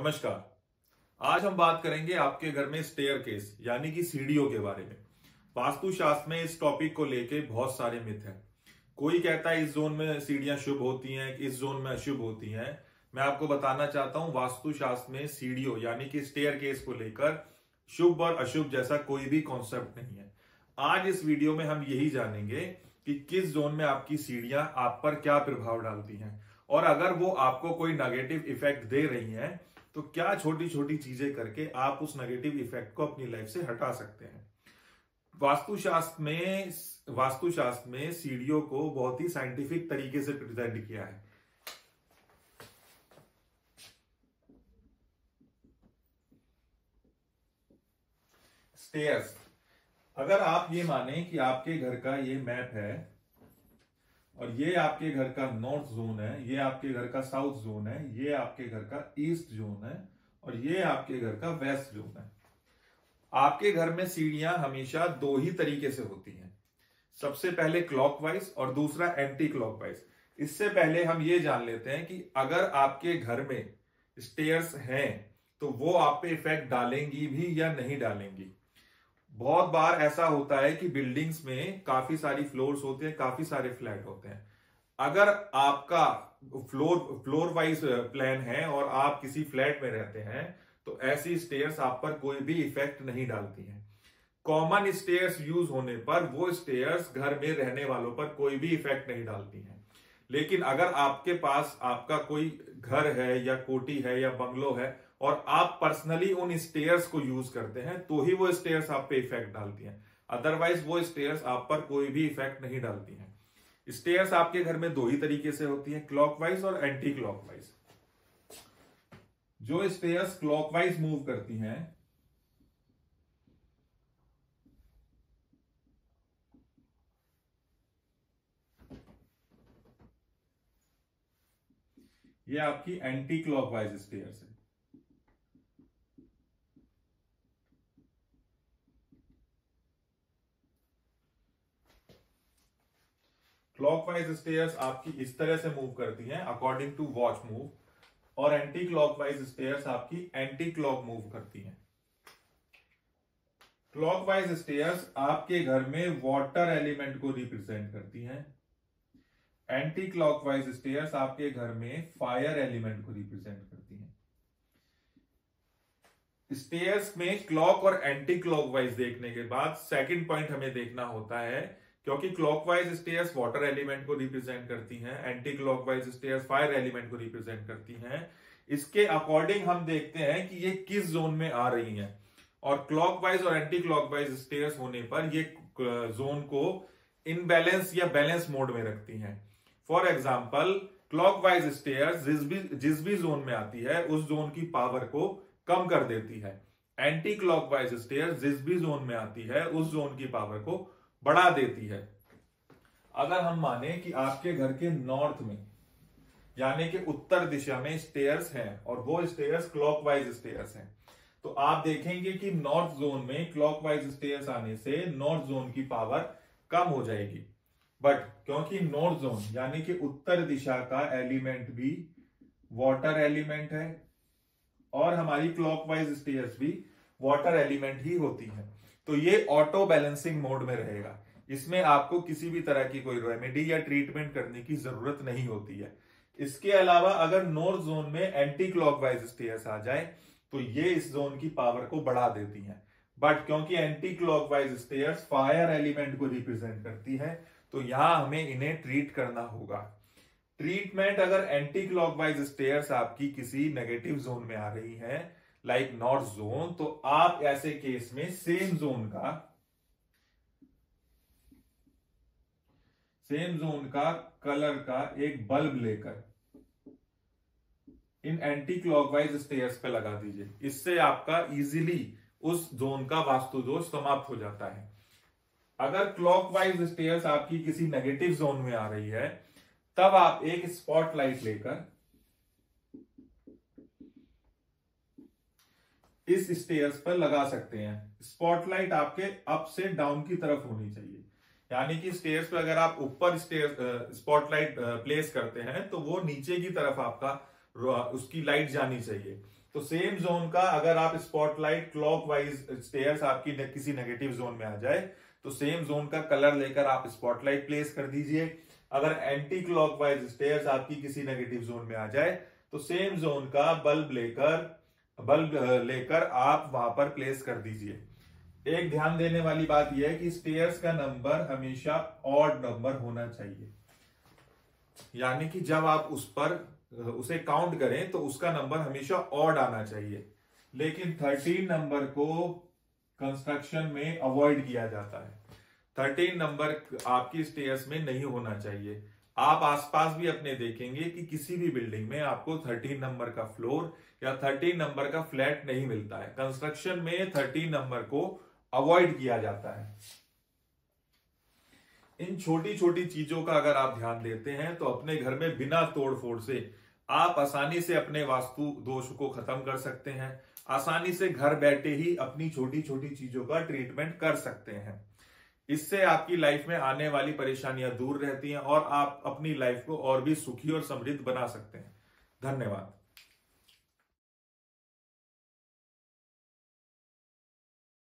नमस्कार। आज हम बात करेंगे आपके घर में स्टेयरकेस यानी कि सीढ़ियों के बारे में। वास्तुशास्त्र में इस टॉपिक को लेके बहुत सारे मिथ हैं। कोई कहता है इस जोन में सीढ़ियां शुभ होती हैं, इस जोन में अशुभ होती हैं। मैं आपको बताना चाहता हूं, वास्तुशास्त्र में सीढ़ियों यानी कि स्टेयरकेस को लेकर शुभ और अशुभ जैसा कोई भी कॉन्सेप्ट नहीं है। आज इस वीडियो में हम यही जानेंगे कि किस जोन में आपकी सीढ़ियां आप पर क्या प्रभाव डालती हैं, और अगर वो आपको कोई नेगेटिव इफेक्ट दे रही हैं तो क्या छोटी छोटी चीजें करके आप उस नेगेटिव इफेक्ट को अपनी लाइफ से हटा सकते हैं। वास्तुशास्त्र में सीढ़ियों को बहुत ही साइंटिफिक तरीके से प्रेजेंट किया है। स्टेयर्स, अगर आप ये माने कि आपके घर का ये मैप है और ये आपके घर का नॉर्थ जोन है, ये आपके घर का साउथ जोन है, ये आपके घर का ईस्ट जोन है और ये आपके घर का वेस्ट जोन है। आपके घर में सीढ़ियां हमेशा दो ही तरीके से होती हैं, सबसे पहले क्लॉकवाइज और दूसरा एंटी क्लॉकवाइज। इससे पहले हम ये जान लेते हैं कि अगर आपके घर में स्टेयर्स हैं तो वो आप पे इफेक्ट डालेंगी भी या नहीं डालेंगी। बहुत बार ऐसा होता है कि बिल्डिंग्स में काफी सारी फ्लोर्स होते हैं, काफी सारे फ्लैट होते हैं। अगर आपका फ्लोर वाइज प्लान है और आप किसी फ्लैट में रहते हैं तो ऐसी स्टेयर्स आप पर कोई भी इफेक्ट नहीं डालती हैं। कॉमन स्टेयर्स यूज होने पर वो स्टेयर्स घर में रहने वालों पर कोई भी इफेक्ट नहीं डालती हैं। लेकिन अगर आपके पास आपका कोई घर है या कोठी है या बंगलो है और आप पर्सनली उन स्टेयर्स को यूज करते हैं तो ही वो स्टेयर्स आप पे इफेक्ट डालती हैं, अदरवाइज वो स्टेयर्स आप पर कोई भी इफेक्ट नहीं डालती हैं। स्टेयर्स आपके घर में दो ही तरीके से होती हैं, क्लॉकवाइज और एंटी क्लॉकवाइज। जो स्टेयर्स क्लॉकवाइज मूव करती हैं ये आपकी एंटी क्लॉकवाइज स्टेयर्स है। क्लॉकवाइज स्टेयर्स आपकी इस तरह से मूव करती हैं अकॉर्डिंग टू वॉच मूव, और एंटी क्लॉकवाइज स्टेयर्स आपकी एंटी क्लॉक मूव करती हैं। क्लॉकवाइज स्टेयर्स आपके घर में वाटर एलिमेंट को रिप्रेजेंट करती हैं। एंटी क्लॉकवाइज स्टेयर्स आपके घर में फायर एलिमेंट को रिप्रेजेंट करती हैं। स्टेयर्स में क्लॉक और एंटी क्लॉकवाइज देखने के बाद सेकंड पॉइंट हमें देखना होता है, क्योंकि क्लॉकवाइज स्टेयर्स वाटर एलिमेंट को रिप्रेजेंट करती हैं, anti clockwise stairs fire element को रिप्रेजेंट करती हैं। इसके अकॉर्डिंग हम देखते हैं कि ये किस जोन में आ रही हैं, और क्लॉकवाइज और एंटी क्लॉकवाइज स्टेयर्स होने पर ये जोन को इनबैलेंस या बैलेंस मोड में रखती हैं। फॉर एग्जाम्पल, क्लॉकवाइज स्टेयर्स जिस भी जोन में आती है उस जोन की पावर को कम कर देती है। एंटी क्लॉकवाइज स्टेयर्स जिस भी जोन में आती है उस जोन की पावर को बढ़ा देती है। अगर हम माने कि आपके घर के नॉर्थ में यानी कि उत्तर दिशा में स्टेयर्स हैं और वो स्टेयर्स क्लॉकवाइज स्टेयर्स हैं, तो आप देखेंगे कि नॉर्थ जोन में क्लॉकवाइज स्टेयर्स आने से नॉर्थ जोन की पावर कम हो जाएगी। बट क्योंकि नॉर्थ जोन यानी कि उत्तर दिशा का एलिमेंट भी वाटर एलिमेंट है और हमारी क्लॉकवाइज स्टेयर्स भी वाटर एलिमेंट ही होती हैं, तो ये ऑटो बैलेंसिंग मोड में रहेगा। इसमें आपको किसी भी तरह की कोई रेमेडी या ट्रीटमेंट करने की जरूरत नहीं होती है। इसके अलावा अगर नॉर्थ जोन में एंटी क्लॉकवाइज स्टेयर्स आ जाए तो ये इस जोन की पावर को बढ़ा देती हैं। बट क्योंकि anti clockwise stairs fire element को रिप्रेजेंट करती है तो यहां हमें इन्हें ट्रीट करना होगा। ट्रीटमेंट, अगर एंटी क्लॉकवाइज स्टेयर्स आपकी किसी नेगेटिव जोन में आ रही है लाइक नॉर्थ जोन, तो आप ऐसे केस में सेम जोन का कलर का एक बल्ब लेकर इन एंटी क्लॉकवाइज स्टेयर्स पे लगा दीजिए। इससे आपका इजीली उस जोन का वास्तु दोष समाप्त हो जाता है। अगर क्लॉकवाइज स्टेयर्स आपकी किसी नेगेटिव जोन में आ रही है तब आप एक स्पॉटलाइट लेकर इस स्टेयर्स पर लगा सकते हैं। स्पॉटलाइट आपके अप से डाउन की तरफ होनी चाहिए, यानी कि स्टेयर्स पे अगर आप ऊपर स्पॉटलाइट प्लेस करते हैं तो वो नीचे की तरफ आपका उसकी लाइट जानी चाहिए। तो सेम जोन का अगर आप स्पॉटलाइट क्लॉकवाइज स्टेयर्स आपकी किसी नेगेटिव जोन में आ जाए तो सेम जोन का कलर लेकर आप स्पॉटलाइट प्लेस कर दीजिए। अगर एंटी क्लॉकवाइज स्टेयर्स आपकी किसी नेगेटिव जोन में आ जाए तो सेम जोन का बल्ब लेकर आप वहां पर प्लेस कर दीजिए। एक ध्यान देने वाली बात यह है कि स्टेयर्स का नंबर हमेशा ऑड नंबर होना चाहिए, यानी कि जब आप उसे काउंट करें तो उसका नंबर हमेशा ऑड आना चाहिए। लेकिन 13 नंबर को कंस्ट्रक्शन में अवॉइड किया जाता है। 13 नंबर आपकी स्टेयर्स में नहीं होना चाहिए। आप आसपास भी अपने देखेंगे कि किसी भी बिल्डिंग में आपको 13 नंबर का फ्लोर या 13 नंबर का फ्लैट नहीं मिलता है। कंस्ट्रक्शन में 13 नंबर को अवॉइड किया जाता है। इन छोटी छोटी चीजों का अगर आप ध्यान देते हैं तो अपने घर में बिना तोड़फोड़ से आप आसानी से अपने वास्तु दोष को खत्म कर सकते हैं। आसानी से घर बैठे ही अपनी छोटी छोटी चीजों का ट्रीटमेंट कर सकते हैं। इससे आपकी लाइफ में आने वाली परेशानियां दूर रहती हैं और आप अपनी लाइफ को और भी सुखी और समृद्ध बना सकते हैं। धन्यवाद।